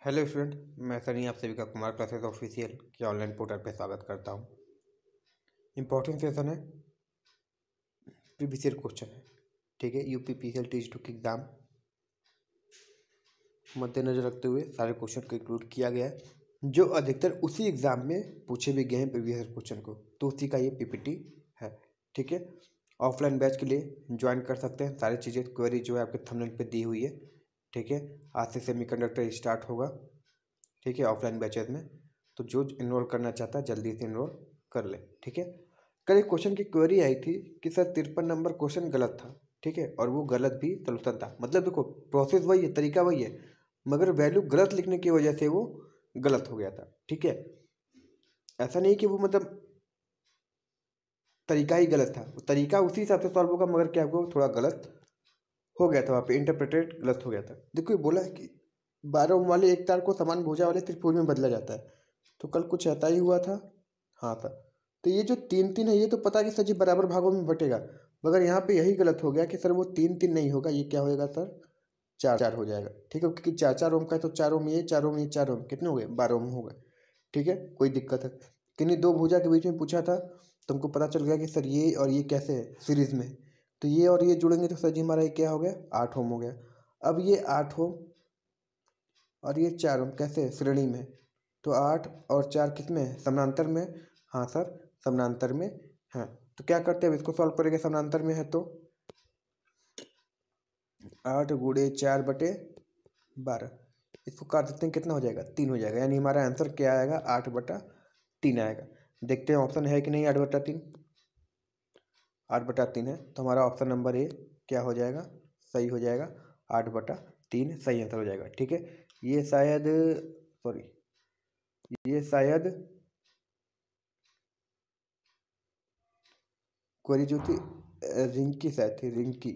Hello student, मैं सनी आप सभी का कुमार क्लासेस ऑफिशियल के ऑनलाइन पोर्टल पर स्वागत करता हूँ। इम्पोर्टेंट सेशन है, प्रीवियस ईयर क्वेश्चन है। ठीक है, यूपी पीसीएल टीजी 2 की एग्ज़ाम मद्देनजर रखते हुए सारे क्वेश्चन को इंक्लूड किया गया है, जो अधिकतर उसी एग्ज़ाम में पूछे भी गए हैं प्रीवियस ईयर क्वेश्चन को। तो उसी का ये पीपीटी है। ठीक है, ऑफलाइन बैच के लिए ज्वाइन कर सकते हैं। सारी चीज़ें क्वेरी जो है आपके थंबनेल पे दी हुई है। ठीक है, आज से सेमीकंडक्टर स्टार्ट होगा। ठीक है, ऑफलाइन बैचेज में तो जो इनरोल करना चाहता है जल्दी से इनरोल कर ले। ठीक है, कल एक क्वेश्चन की क्वेरी आई थी कि सर 53 नंबर क्वेश्चन गलत था। ठीक है, और वो गलत भी सॉल्यूशन था। मतलब देखो, प्रोसेस वही है, तरीका वही है, मगर वैल्यू गलत लिखने की वजह से वो गलत हो गया था। ठीक है, ऐसा नहीं कि वो मतलब तरीका ही गलत था, वो तरीका उसी हिसाब से सॉल्व होगा, मगर क्या हुआ, थोड़ा गलत हो गया था, वहाँ पे इंटरप्रेटेड गलत हो गया था। देखो, ये बोला है कि 12 ओम वाले एक तार को समान भुजा वाले त्रिभुज में बदला जाता है। तो कल कुछ ऐसा ही हुआ था। हाँ था। तो ये जो 3 3 है, ये तो पता है कि सर जी बराबर भागों में बटेगा, मगर यहाँ पे यही गलत हो गया कि सर वो 3 3 नहीं होगा, ये क्या होएगा सर, 4 4 हो जाएगा। ठीक है, क्योंकि 4 4 ओम का है, तो 4 ओम ये, 4 ओम ये, 4 ओम कितने हो गए, 12 ओम हो गए। ठीक है, कोई दिक्कत है? किन्हीं दो भुजा के बीच में पूछा था, तुमको पता चल गया कि सर ये और ये कैसे है सीरीज में, तो ये और ये जुड़ेंगे तो सर जी हमारा ये क्या हो गया, 8 ओम हो गया। अब ये 8 ओम और ये 4 ओम कैसे है, श्रेणी में, तो 8 और 4 किस में है, समानांतर में। हाँ सर, समानांतर में है। तो क्या करते हैं, अब इसको सॉल्व करेंगे। समानांतर में है तो 8 गुणे 4/12, इसको काट देते हैं, कितना हो जाएगा, 3 हो जाएगा। यानी हमारा आंसर क्या आएगा, 8/3 आएगा। देखते हैं ऑप्शन है कि नहीं 8/3। 8/3 है, तो हमारा ऑप्शन नंबर ए क्या हो जाएगा, सही हो जाएगा। 8/3 सही आंसर हो जाएगा। ठीक है, ये शायद, सॉरी, ये शायद क्वेरी जो थी रिंकी शायद थी, रिंकी।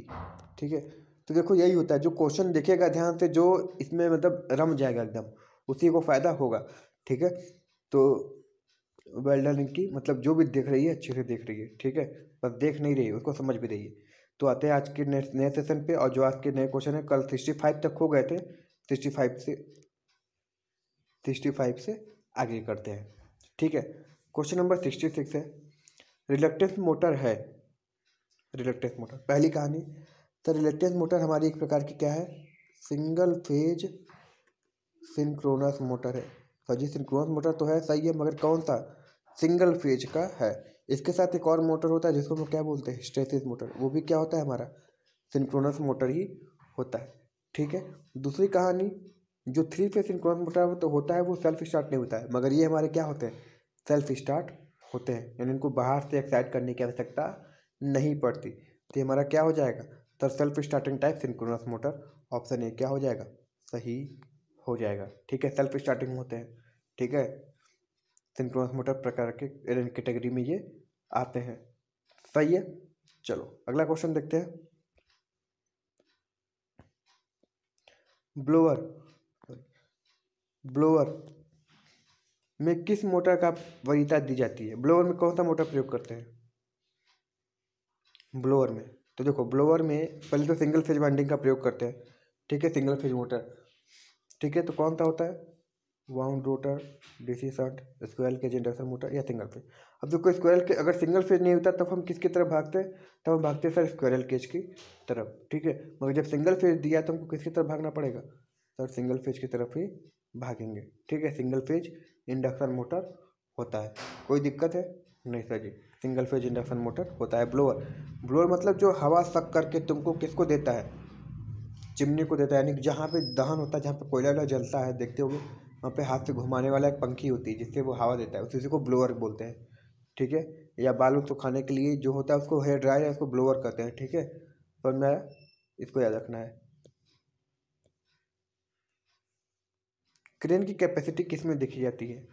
ठीक है, तो देखो यही होता है, जो क्वेश्चन देखेगा ध्यान से, जो इसमें मतलब रम जाएगा एकदम, उसी को फायदा होगा। ठीक है, तो वेल डन रिंकी, मतलब जो भी देख रही है अच्छे से देख रही है। ठीक है, बस देख नहीं रही है, उसको समझ भी रही है। तो आते हैं आज के नए सेशन पे, और जो आज के नए क्वेश्चन है, कल 65 तक हो गए थे, 65 से 65 से आगे करते हैं। ठीक है, क्वेश्चन नंबर 66 है, रिलक्टेंस मोटर है। रिलक्टेंस मोटर, पहली कहानी, तो रिलक्टेंस मोटर हमारी एक प्रकार की क्या है, सिंगल फेज सिंक्रोनस मोटर है। तो जी सिंक्रोनस मोटर तो है, सही है, मगर कौन सा, सिंगल फेज का है। इसके साथ एक और मोटर होता है जिसको हम क्या बोलते हैं, हिस्टैरिसीस मोटर, वो भी क्या होता है, हमारा सिंक्रोनस मोटर ही होता है। ठीक है, दूसरी कहानी, जो 3 फेज सिंक्रोनस मोटर तो होता है, वो सेल्फ स्टार्ट नहीं होता है, मगर ये हमारे क्या होते हैं, सेल्फ स्टार्ट होते हैं, यानी इनको बाहर से एक्साइट करने की आवश्यकता नहीं पड़ती। तो ये हमारा क्या हो जाएगा, तो self starting type synchronous motor, option A क्या हो जाएगा, सही हो जाएगा। ठीक है, सेल्फ स्टार्टिंग होते हैं। ठीक है, सिंक्रोनस मोटर प्रकार के कैटेगरी में ये आते हैं। सही है, चलो अगला क्वेश्चन देखते हैं। ब्लोअर, ब्लोअर में किस मोटर का वरीयता दी जाती है, ब्लोअर में कौन सा मोटर प्रयोग करते हैं ब्लोअर में। तो देखो, ब्लोअर में पहले तो सिंगल फेज वाइंडिंग का प्रयोग करते हैं। ठीक है, सिंगल फेज मोटर। ठीक है, तो कौन सा होता है, wound rotor, DC shunt, squirrel cage induction motor, या सिंगल फेज। अब देखो, स्क्वायर के अगर सिंगल फेज नहीं होता तब हम किसकी तरफ भागते हैं, तब हम भागते हैं सर स्क्वायरल केज की तरफ। ठीक है, मगर जब सिंगल फेज दिया तो हमको किसकी तरफ भागना पड़ेगा, सर सिंगल फेज की तरफ ही भागेंगे। ठीक है, सिंगल फेज इंडक्शन मोटर होता है। कोई दिक्कत है नहीं सर जी, सिंगल फेज इंडक्शन मोटर होता है। ब्लोअर, ब्लोअर मतलब जो हवा सक करके तुमको किसको देता है, चिमनी को देता है। यानी जहाँ पे दहन होता है, जहाँ पे कोयला वोयला जलता है, देखते होगे वहाँ पे हाथ से घुमाने वाला एक पंखी होती है जिससे वो हवा देता है, उसी को ब्लोअर बोलते हैं। ठीक है, या बालू सुखाने के लिए जो होता है उसको हेयर ड्रायर है, उसको ब्लोअर कहते हैं। ठीक है, तो मैं इसको याद रखना है। क्रेन की कैपेसिटी किस में देखी जाती है,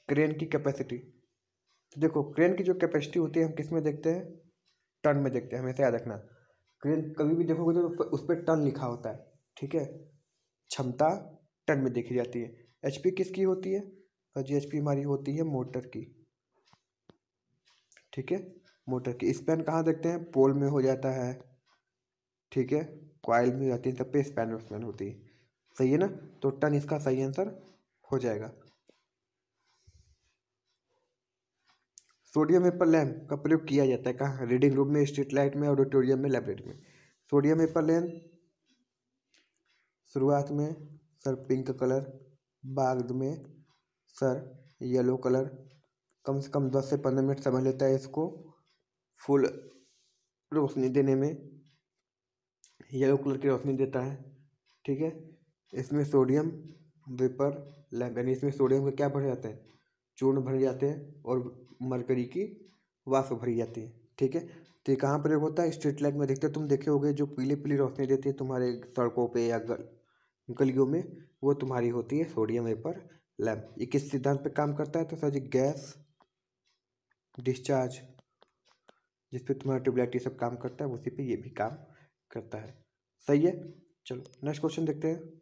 क्रेन की कैपेसिटी, तो देखो क्रेन की जो कैपेसिटी होती है हम किस में देखते हैं, टन में देखते हैं, हमेशा याद रखना। क्रेन कभी भी देखोगे तो उस पर टन लिखा होता है। ठीक है, क्षमता टन में देखी जाती है। एचपी किसकी होती है, और जी एचपी हमारी होती है मोटर की। ठीक है, मोटर की स्पैन कहाँ देखते हैं, पोल में हो जाता है। ठीक है, कॉइल में हो जाती है, तब पे स्पैन स्पैन होती है। सही है ना, तो टन इसका सही आंसर हो जाएगा। सोडियम वेपर लैंप का प्रयोग किया जाता है कहाँ? रीडिंग रूम में, स्ट्रीट लाइट में, ऑडिटोरियम में, लाइब्रेरी में। सोडियम वेपर लैंप शुरुआत में सर पिंक कलर, बाद में सर येलो कलर, कम से कम 10 से 15 मिनट समय लेता है इसको फुल रोशनी देने में, येलो कलर की रोशनी देता है। ठीक है, इसमें सोडियम वेपर लैंप यानी इसमें सोडियम का क्या भर जाते हैं? चूर्ण भर जाते हैं और मरकरी की वाष्प भरी जाती है। ठीक है, तो ये कहाँ प्रयोग होता है? स्ट्रीट लाइट में देखते तुम देखे होगे, जो पीली पीली रोशनी देती है तुम्हारे सड़कों पे या गलियों में, वो तुम्हारी होती है सोडियम वेपर लैंप। ये किस सिद्धांत पे काम करता है? तो सर जी गैस डिस्चार्ज, जिस पे तुम्हारा ट्यूबलाइट ये सब काम करता है, उसी पे ये भी काम करता है। सही है, चलो नेक्स्ट क्वेश्चन देखते हैं।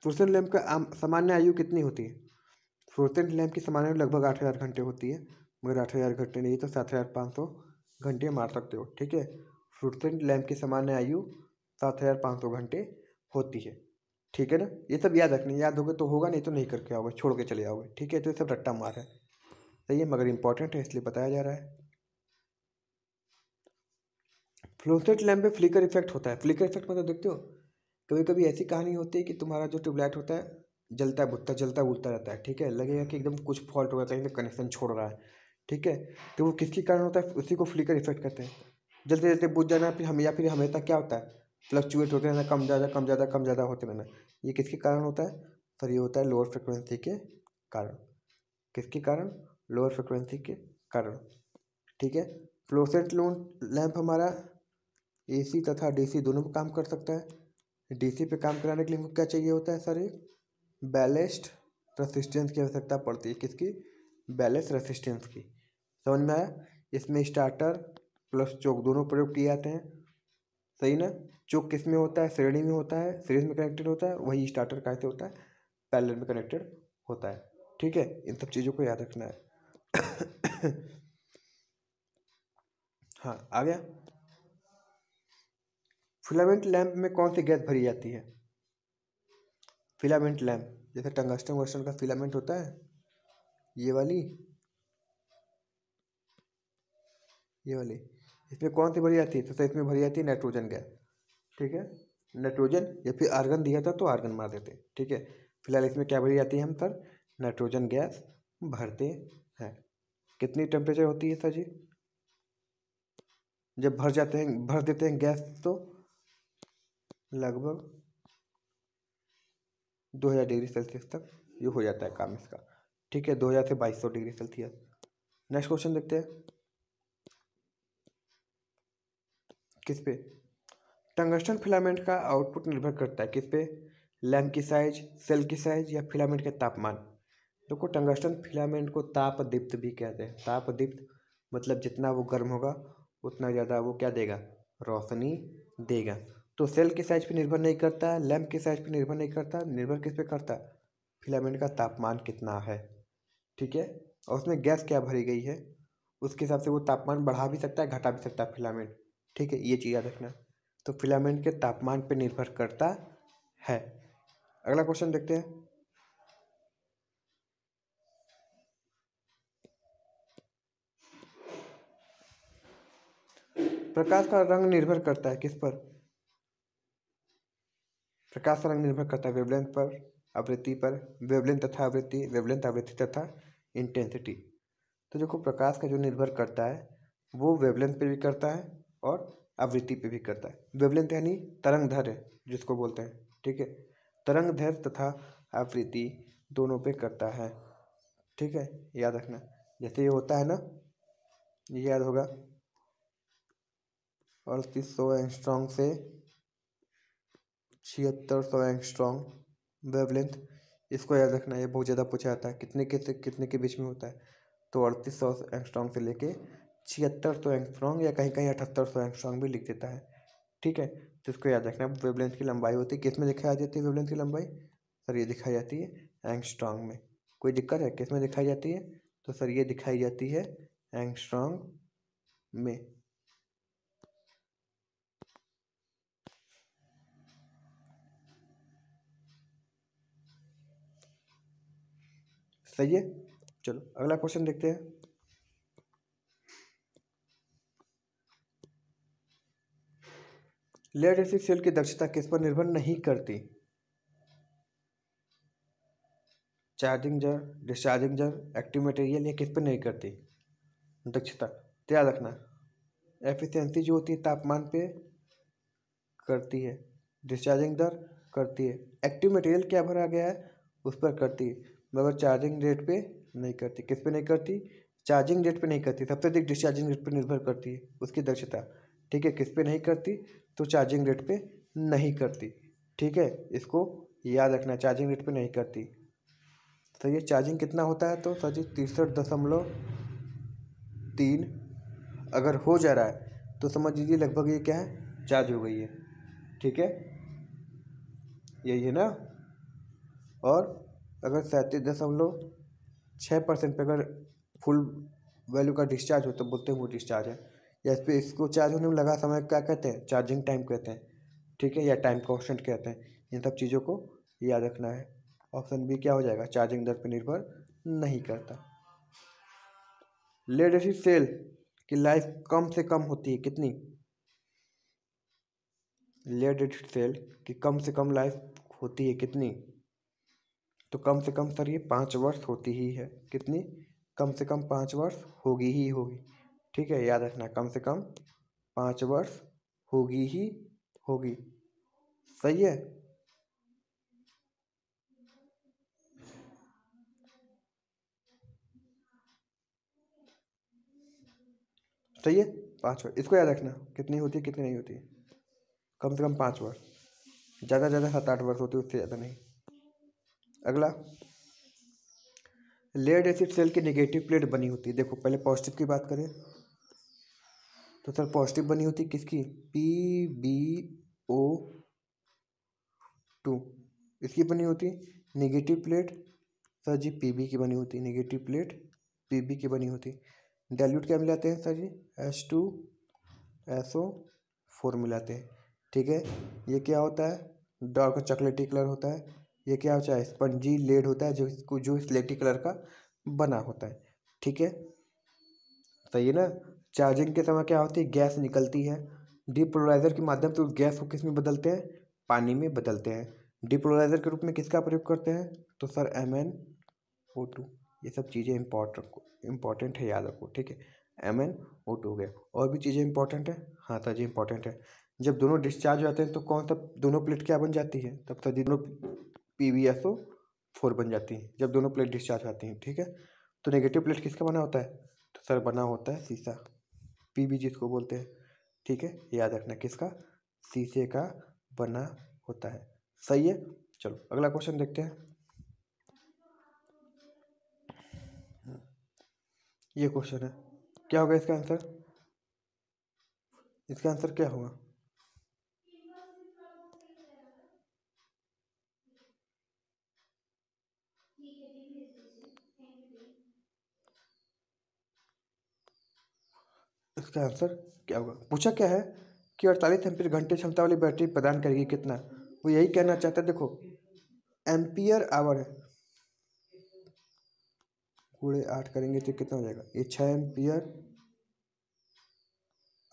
फ्लोरेसेंट लैंप का सामान्य आयु कितनी होती है? फ्लोरेसेंट लैंप की सामान्य आयु लगभग 8,000 घंटे होती है, मगर 8,000 घंटे नहीं तो 7,500 घंटे मार सकते हो। ठीक है, फ्लोरेसेंट लैंप की सामान्य आयु 7,500 घंटे होती है। ठीक है ना, ये सब याद रखना, याद होगा तो होगा, नहीं तो नहीं करके आओगे, छोड़ के चले आओगे। ठीक है, तो ये सब रट्टा मार है। सही है, मगर इंपॉर्टेंट है इसलिए बताया जा रहा है। फ्लोरेसेंट लैंप में फ्लिकर इफेक्ट होता है। फ्लिकर इफेक्ट मतलब देखते हो, कभी कभी ऐसी कहानी होती है कि तुम्हारा जो ट्यूबलाइट होता है जलता बुझता जलता बुझता रहता है। ठीक है, लगेगा कि एकदम कुछ फॉल्ट होगा, कहीं तो कनेक्शन छोड़ रहा है। ठीक है, तो वो किसके कारण होता है? उसी को फ्लिकर इफेक्ट कहते हैं। जलते जलते बुझ जाना, फिर हम या फिर हमेशा क्या होता है? फ्लक्चुएट होते रहना, कम ज़्यादा कम ज़्यादा कम ज़्यादा होते रहना। ये किसके कारण होता है? सर ये होता है लोअर फ्रिक्वेंसी के कारण। किसके कारण? लोअर फ्रिक्वेंसी के कारण। ठीक है, फ्लोरेसेंट लैंप हमारा एसी तथा डीसी दोनों पे काम कर सकता है। डीसी पे काम कराने के लिए हमको क्या चाहिए होता है? सर एक बैलेस्ट रेसिस्टेंस की आवश्यकता पड़ती है। किसकी? बैलेस्ट रेसिस्टेंस की। समझ में आया? इसमें स्टार्टर प्लस चोक दोनों प्रयोग किए जाते हैं। सही ना? चोक किस में होता है? श्रेणी में होता है, सीरीज में कनेक्टेड होता है। वही स्टार्टर कैसे होता है? पैरेलल में कनेक्टेड होता है। ठीक है, इन सब चीज़ों को याद रखना है। हाँ, आ गया। फिलामेंट लैंप में कौन सी गैस भरी जाती है? फिलामेंट लैंप जैसे टंगस्टन वंगस्टन का फिलामेंट होता है, ये वाली इसमें कौन सी भरी जाती है? तो सर इसमें भरी जाती है नाइट्रोजन गैस। ठीक है, नाइट्रोजन, या फिर आर्गन दिया था तो आर्गन मार देते। ठीक है, फिलहाल इसमें क्या भरी जाती है? हम सर नाइट्रोजन गैस भरते हैं। कितनी टेम्परेचर होती है सर जी जब भर देते हैं गैस? तो लगभग 2000 डिग्री सेल्सियस तक ये हो जाता है काम इसका। ठीक है, 2000 से 2200 डिग्री सेल्सियस। नेक्स्ट क्वेश्चन देखते हैं। किस पे? टंगस्टन फिलामेंट का आउटपुट निर्भर करता है किस पे? लैंप की साइज, सेल की साइज, या फिलामेंट के तापमान। देखो, टंगस्टन फिलामेंट को ताप दीप्त भी कहते हैं। ताप दीप्त मतलब जितना वो गर्म होगा उतना ज़्यादा वो क्या देगा? रोशनी देगा। तो सेल की साइज पे निर्भर नहीं करता, लैंप की साइज पे निर्भर नहीं करता, निर्भर किस पे करता? फिलामेंट का तापमान कितना है। ठीक है, और उसमें गैस क्या भरी गई है उसके हिसाब से वो तापमान बढ़ा भी सकता है, घटा भी सकता है फिलामेंट। ठीक है, ये चीज़ याद रखना। तो फिलामेंट के तापमान पर निर्भर करता है। अगला क्वेश्चन देखते हैं। प्रकाश का रंग निर्भर करता है किस पर? प्रकाश का रंग निर्भर करता है वेवलेंथ पर, आवृत्ति पर, वेवलेंथ आवृत्ति तथा इंटेंसिटी। तो देखो, प्रकाश का जो निर्भर करता है वो वेवलेंथ पे भी करता है और आवृत्ति पे भी करता है। वेवलेंथ यानी तरंग दैर्घ्य जिसको बोलते हैं। ठीक है, तरंग दैर्घ्य तथा आवृत्ति दोनों पे करता है। ठीक है, याद रखना। जैसे ये होता है ना, ये याद होगा 3800 एंगस्ट्रॉम से 7600 एंगस्ट्रॉम वेवलेंथ। इसको याद रखना, ये बहुत ज़्यादा पूछा जाता है कितने के बीच में होता है। तो 3800 एंगस्ट्रॉम से लेके 7600 एंगस्ट्रॉम, या कहीं कहीं 7800 एंगस्ट्रॉम भी लिख देता है। ठीक है, तो इसको याद रखना। वेवलेंथ की लंबाई होती है, किस में दिखाई जाती है वेवलेंथ की लंबाई? सर ये दिखाई जाती है एंगस्ट्रॉम में। कोई दिक्कत है? किस में दिखाई जाती है? तो सर ये दिखाई जाती है एंगस्ट्रॉम में। सही है। चलो अगला क्वेश्चन देखते हैं। लेड एसिड सेल की दक्षता किस पर निर्भर नहीं करती? चार्जिंग जर, डिस्चार्जिंग जर, एक्टिव मटेरियल, या किस पर नहीं करती दक्षता? तो याद रखना, एफिशिएंसी जो होती है तापमान पे करती है, डिस्चार्जिंग दर करती है, एक्टिव मटेरियल क्या भरा गया है उस पर करती है, मगर चार्जिंग रेट पे नहीं करती। किस पे नहीं करती? चार्जिंग रेट पे नहीं करती। सबसे अधिक डिस्चार्जिंग रेट पे निर्भर करती है उसकी दक्षता। ठीक है, किस पे नहीं करती? तो चार्जिंग रेट पे नहीं करती। ठीक है, इसको याद रखना, चार्जिंग रेट पे नहीं करती। तो ये चार्जिंग कितना होता है? तो सर जी 63.3 अगर हो जा रहा है तो समझ लीजिए लगभग ये क्या है, चार्ज हो गई है। ठीक है, यही है ना। और अगर 37.6% पे अगर फुल वैल्यू का डिस्चार्ज हो तो बोलते हैं वो डिस्चार्ज है। या इस पर इसको चार्ज होने में लगा समय क्या कहते हैं? चार्जिंग टाइम कहते हैं। ठीक है, या टाइम कांस्टेंट कहते हैं। इन सब चीज़ों को याद रखना है। ऑप्शन बी क्या हो जाएगा? चार्जिंग दर पर निर्भर नहीं करता। लेड एसिड सेल की लाइफ कम से कम होती है कितनी? लेड एसिड सेल की कम से कम लाइफ होती है कितनी? तो कम से कम सर ये 5 वर्ष होती ही है। कितनी? कम से कम 5 वर्ष होगी ही होगी। ठीक है, याद रखना, कम से कम 5 वर्ष होगी ही होगी। सही है। सही है, 5 वर्ष। इसको याद रखना, कितनी होती है कितनी नहीं होती है। कम से कम 5 वर्ष, ज़्यादा से ज़्यादा 7-8 वर्ष होती है, उससे ज़्यादा नहीं। अगला, लेड एसिड सेल की नेगेटिव प्लेट बनी होती है। देखो पहले पॉजिटिव की बात करें तो सर पॉजिटिव बनी होती है किसकी? PbO2 इसकी बनी होती। नेगेटिव प्लेट सर जी Pb की बनी होती। नेगेटिव प्लेट Pb की बनी होती। डाइल्यूट क्या मिलाते हैं सर जी? H2SO4 मिलाते हैं। ठीक है, ये क्या होता है? डार्क चॉकलेटी कलर होता है। ये क्या होता है? स्पंजी लेड होता है जो स्लेटी कलर का बना होता है। ठीक है, सही है ना। चार्जिंग के समय क्या होती है? गैस निकलती है। डीपोलराइजर के माध्यम से उस गैस को किस में बदलते हैं? पानी में बदलते हैं। डीपोलराइजर के रूप में किसका प्रयोग करते हैं? तो सर MnO2। ये सब चीज़ें इम्पॉर्टेंट है, याद रखो। ठीक है, MnO2 हो गया। और भी चीज़ें इंपॉर्टेंट है। हाँ सर जी इंपॉर्टेंट है। जब दोनों डिस्चार्ज हो जाते हैं तो कौन सा दोनों प्लेट क्या बन जाती है? तब सर जी दोनों PbSO4 बन जाती हैं जब दोनों प्लेट डिस्चार्ज आती हैं। ठीक है, तो नेगेटिव प्लेट किसका बना होता है? तो सर बना होता है शीशा, Pb जिसको बोलते हैं। ठीक है, याद रखना, किसका? शीशे का बना होता है। सही है। चलो अगला क्वेश्चन देखते हैं। ये क्वेश्चन है, क्या होगा इसका आंसर? इसका आंसर क्या होगा? इसका आंसर क्या होगा? पूछा क्या है कि 48 एम्पीयर घंटे क्षमता वाली बैटरी प्रदान करेगी कितना? वो यही कहना चाहता है। देखो एम्पियर आवर है, पूरे 8 करेंगे तो कितना हो जाएगा? ये 6 एम्पियर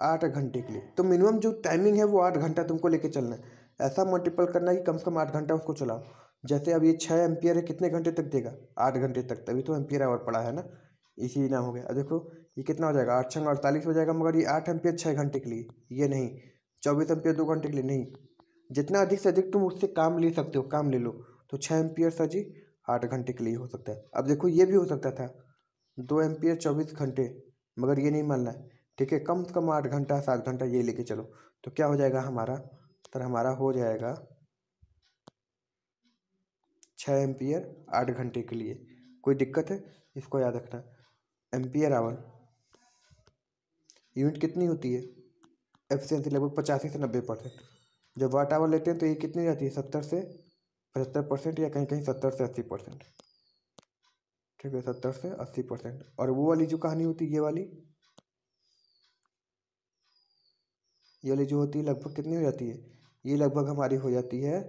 8 घंटे के लिए। तो मिनिमम जो टाइमिंग है वो 8 घंटा तुमको लेके चलना है। ऐसा मल्टीपल करना है कि कम से कम 8 घंटा उसको चलाओ। जैसे अब ये 6 एम्पियर है, कितने घंटे तक देगा? 8 घंटे तक, तभी तो एम्पियर आवर पड़ा है ना। इसी नाम हो गया। अब देखो ये कितना हो जाएगा? 8 छंग 48 हो जाएगा, मगर ये 8 एम्पियर 6 घंटे के लिए, ये नहीं। 24 एम्पियर 2 घंटे के लिए नहीं। जितना अधिक से अधिक तुम उससे काम ले सकते हो, काम ले लो। तो 6 एम्पियर सर जी 8 घंटे के लिए हो सकता है। अब देखो ये भी हो सकता था 2 एम्पियर 24 घंटे, मगर ये नहीं मानना है। ठीक है, कम से कम 8 घंटा 7 घंटा ये लेके चलो। तो क्या हो जाएगा हमारा? सर हमारा हो जाएगा 6 एम्पियर 8 घंटे के लिए। कोई दिक्कत है? इसको याद रखना। एम्पियर आवर यूनिट कितनी होती है? एफिशिएंसी लगभग 85 से 90%। जब वाट आवर लेते हैं तो ये कितनी जाती है? 70 से 75%, या कहीं कहीं 70 से 80%। ठीक है, 70 से 80%। और वो वाली जो कहानी होती है, ये वाली जो होती है लगभग कितनी हो जाती है? ये लगभग हमारी हो जाती है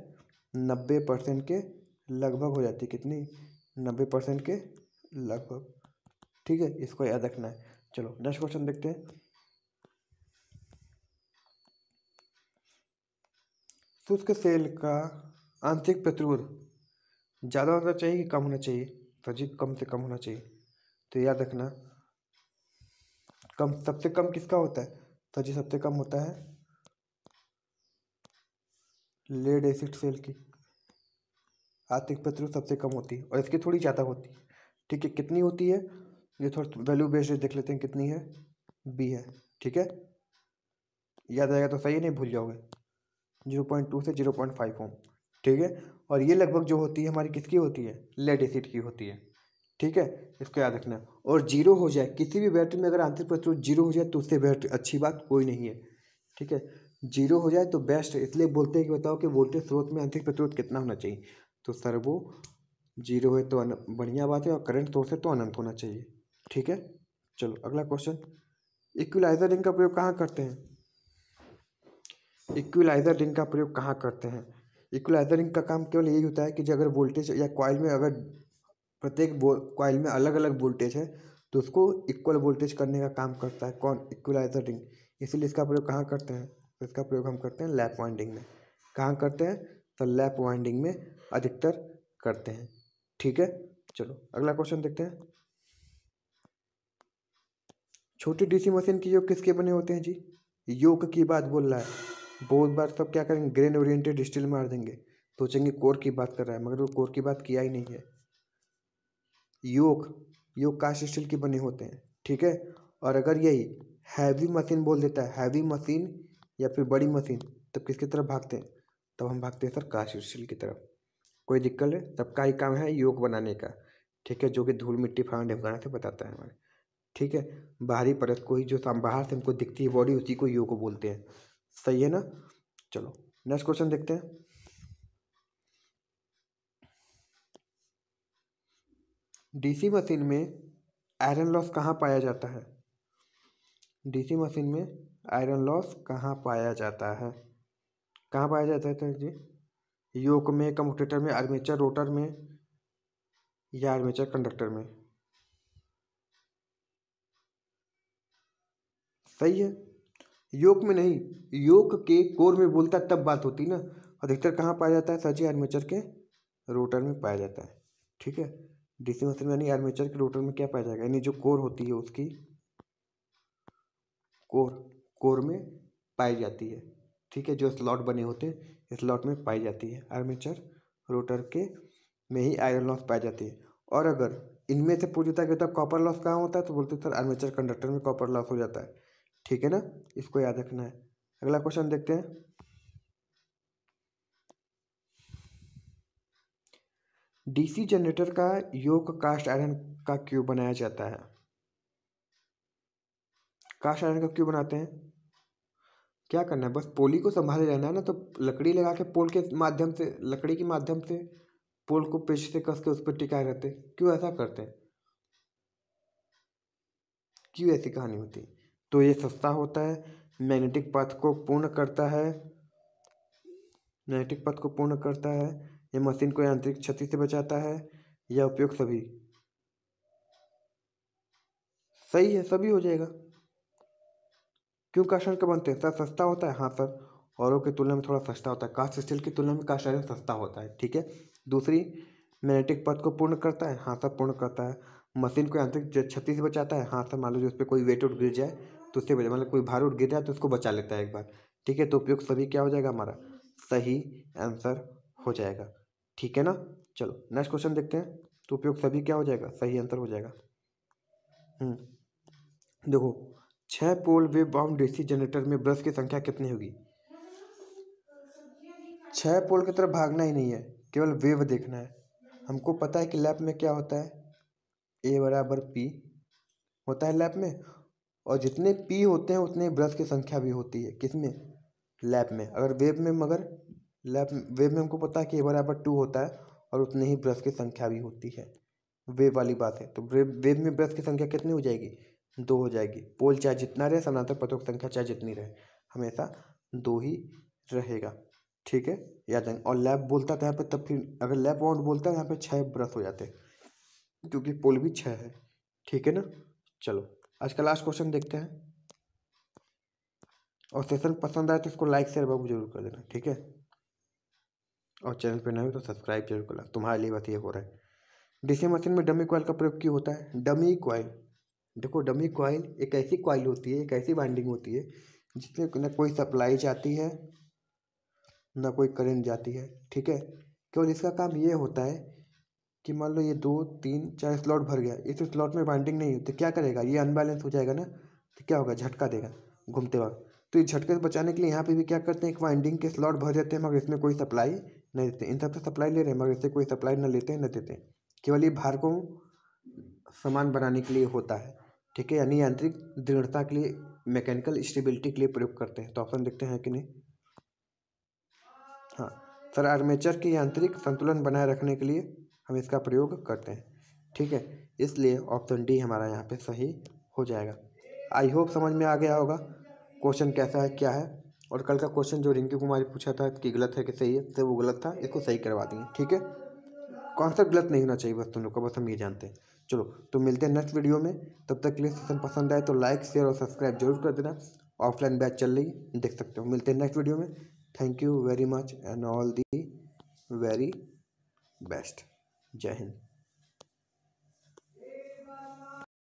90% के लगभग हो जाती है। कितनी? 90% के लगभग। ठीक है, इसको याद रखना है। चलो नेक्स्ट क्वेश्चन देखते हैं। शुष्क सेल का आंतरिक प्रतिरोध ज़्यादा होना चाहिए कि कम होना चाहिए? तो जी कम से कम होना चाहिए। तो याद रखना, कम सबसे कम किसका होता है? तो जी सबसे कम होता है लेड एसिड सेल की आंतरिक प्रतिरोध सबसे कम होती है, और इसकी थोड़ी ज़्यादा होती है। ठीक है, कितनी होती है ये थोड़ा वैल्यू बेस्ड देख लेते हैं, कितनी है? बी है। ठीक है, याद आएगा तो सही, नहीं भूल जाओगे। 0.2 से 0.5 ओम। ठीक है, और ये लगभग जो होती है हमारी किसकी होती है? लेड एसिड की होती है। ठीक है, इसको याद रखना। और जीरो हो जाए किसी भी बैटरी में, अगर आंतरिक प्रतिरोध जीरो हो जाए तो उससे बैटरी अच्छी बात कोई नहीं है। ठीक है, जीरो हो जाए तो बेस्ट है, इसलिए बोलते हैं कि बताओ कि वोल्टेज स्रोत में आंतरिक प्रतिरोध कितना होना चाहिए? तो सर वो जीरो है तो बढ़िया बात है, और करंट सोर्स है तो अनंत होना चाहिए। ठीक है, चलो अगला क्वेश्चन। इक्विलाइजर रिंग का प्रयोग कहाँ करते हैं? इक्विलाइजर रिंग का प्रयोग कहाँ करते हैं? इक्विलाइजर रिंग का काम केवल यही होता है कि जो अगर वोल्टेज या कॉइल में, अगर प्रत्येक कॉइल में अलग अलग वोल्टेज है तो उसको इक्वल वोल्टेज करने का काम करता है कौन? Equaliser ring. इसीलिए इसका प्रयोग कहाँ करते हैं? तो इसका प्रयोग हम करते हैं लैप वाइंडिंग में। कहाँ करते हैं? तो लैप वाइंडिंग में अधिकतर करते हैं। ठीक है, चलो अगला क्वेश्चन देखते हैं। छोटी डीसी मशीन के योग किसके बने होते हैं जी? योग की बात बोल रहा है। बहुत बार सब क्या करेंगे, ग्रेन ओरिएंटेड स्टील मार देंगे, सोचेंगे कोर की बात कर रहा है, मगर वो कोर की बात किया ही नहीं है। योग योग कास्ट स्टील के बने होते हैं। ठीक है, और अगर यही हैवी मशीन बोल देता है, हैवी मशीन या फिर बड़ी मशीन, तब किसकी तरफ भागते हैं? तब हम भागते हैं सर कास्ट स्टील की तरफ। कोई दिक्कत है, सबका ही काम है योग बनाने का। ठीक है, जो कि धूल मिट्टी फाड़ ढिमकाने से बताता है हमारे। ठीक है, बाहरी परत को ही, जो बाहर से हमको दिखती है बॉडी, उसी को योग बोलते हैं। सही है ना? चलो नेक्स्ट क्वेश्चन देखते हैं। डीसी मशीन में आयरन लॉस कहाँ पाया जाता है? डीसी मशीन में आयरन लॉस कहाँ पाया जाता है? कहाँ पाया जाता है जी? योक में, कम्यूटेटर में, आर्मेचर रोटर में, या आर्मेचर कंडक्टर में? सही है, योक में नहीं, योक के कोर में बोलता तब बात होती ना। अधिकतर कहाँ पाया जाता है सर जी? आर्मेचर के रोटर में पाया जाता है। ठीक है, डीसी मशीन में यानी आर्मेचर के रोटर में क्या पाया जाएगा, यानी जो कोर होती है उसकी कोर कोर में पाई जाती है। ठीक है, जो स्लॉट बने होते हैं स्लॉट में पाई जाती है। आर्मेचर रोटर के में ही आयरन लॉस पाई जाती है। और अगर इनमें से पूछता है कि तब कॉपर लॉस कहाँ होता है, तो बोलते सर आर्मेचर कंडक्टर में कॉपर लॉस हो जाता है। ठीक है ना, इसको याद रखना है। अगला क्वेश्चन देखते हैं। डीसी जनरेटर का योग कास्ट आयरन का क्यों बनाया जाता है? कास्ट आयरन का क्यों बनाते हैं? क्या करना है, बस पोली को संभाले रहना है ना, तो लकड़ी लगा के पोल के माध्यम से, लकड़ी के माध्यम से पोल को पेच से कस के उस पर टिकाए रहते। क्यों ऐसा करते हैं? क्यों ऐसी कहानी होती है? तो ये सस्ता होता है, मैग्नेटिक पथ को पूर्ण करता है, मैग्नेटिक पथ को पूर्ण करता है, ये मशीन को यांत्रिक क्षति से बचाता है, या उपयोग सभी? सही है, सभी हो जाएगा। क्यों कास्ट आयरन का बनते हैं सर? सस्ता होता है, हाँ सर, औरों की तुलना में थोड़ा सस्ता होता है, कास्ट स्टील की तुलना में कास्ट आयरन सस्ता होता है। ठीक है, दूसरी, मैग्नेटिक पथ को पूर्ण करता है, हाँ सर पूर्ण करता है। मशीन को यांत्रिक क्षति से बचाता है, हाँ सर, मान लो जो उस पर कोई वेट उठ गिर जाए तो उससे बचा, मतलब कोई भार उठ गिर जाए तो उसको बचा लेता है एक बार। ठीक है, तो उपयोग सभी क्या हो जाएगा हमारा? सही आंसर हो जाएगा। ठीक है ना, चलो नेक्स्ट क्वेश्चन देखते हैं। तो उपयोग सभी क्या हो जाएगा? सही आंसर हो जाएगा। देखो, 6 पोल वेव बाउंड डीसी जनरेटर में ब्रश की संख्या कितनी होगी? 6 पोल की तरफ भागना ही नहीं है, केवल वेव देखना है। हमको पता है कि लैप में क्या होता है, ए बराबर पी होता है लैप में, और जितने पी होते हैं उतने ब्रश की संख्या भी होती है। किसमें? लैप में। अगर वेव में, मगर वेव में हमको पता है कि ए बराबर 2 होता है, और उतने ही ब्रश की संख्या भी होती है। वेव वाली बात है, तो वेव में ब्रश की संख्या कितनी हो जाएगी? 2 हो जाएगी। पोल चाहे जितना रहे, समानांतर पथों की संख्या चाहे जितनी रहे, हमेशा 2 ही रहेगा। ठीक है, याद रखें। और लैप बोलता था यहाँ पे, तब फिर अगर लैप वाउंड बोलता है यहाँ पे 6 ब्रश हो जाते हैं। क्योंकि पोल भी 6 है। ठीक है ना। चलो आज का लास्ट क्वेश्चन देखते हैं। और सेशन पसंद आए तो इसको लाइक शेयर बाबू जरूर कर देना। ठीक है। और चैनल पे नए हो तो सब्सक्राइब जरूर करना। तुम्हारे लिए बात ये हो रहा है। डीसी मशीन में डमी कॉइल का प्रयोग क्यों होता है? डमी कॉइल, देखो डमी कॉइल एक ऐसी कॉइल होती है, एक ऐसी वाइंडिंग होती है जिसमें न कोई सप्लाई जाती है ना कोई करंट जाती है। ठीक है। केवल इसका काम ये होता है कि मान लो ये 2 3 4 स्लॉट भर गया, इस स्लॉट में बाइंडिंग नहीं होती, क्या करेगा, ये अनबैलेंस हो जाएगा ना, तो क्या होगा, झटका देगा घूमते वक्त। तो इस झटके से बचाने के लिए यहाँ पे भी क्या करते हैं, एक वाइंडिंग के स्लॉट भर देते हैं मगर इसमें कोई सप्लाई नहीं देते। इन सबसे सप्लाई ले रहे हैं मगर इससे कोई सप्लाई न लेते हैं न देते हैं। केवल ये भार को समान बनाने के लिए होता है। ठीक है। यानी यांत्रिक दृढ़ता के लिए, मैकेनिकल स्टेबिलिटी के लिए प्रयोग करते हैं। तो ऑप्शन देखते हैं कि नहीं। हाँ सर, आर्मेचर के यांत्रिक संतुलन बनाए रखने के लिए हम इसका प्रयोग करते हैं। ठीक है। इसलिए ऑप्शन डी हमारा यहाँ पे सही हो जाएगा। आई होप समझ में आ गया होगा क्वेश्चन कैसा है क्या है। और कल का क्वेश्चन जो रिंकी कुमारी पूछा था कि गलत है कि सही है, तो वो गलत था, इसको सही करवा देंगे। ठीक है। कॉन्सेप्ट गलत नहीं होना चाहिए बस तुम लोग का, बस हम ये जानते हैं। चलो तो मिलते हैं नेक्स्ट वीडियो में। तब तक के लिए सेशन पसंद आए तो लाइक शेयर और सब्सक्राइब जरूर कर देना। ऑफलाइन बैच चल रही है, देख सकते हो। मिलते हैं नेक्स्ट वीडियो में। Thank you very much and all the very best. जय हिंद।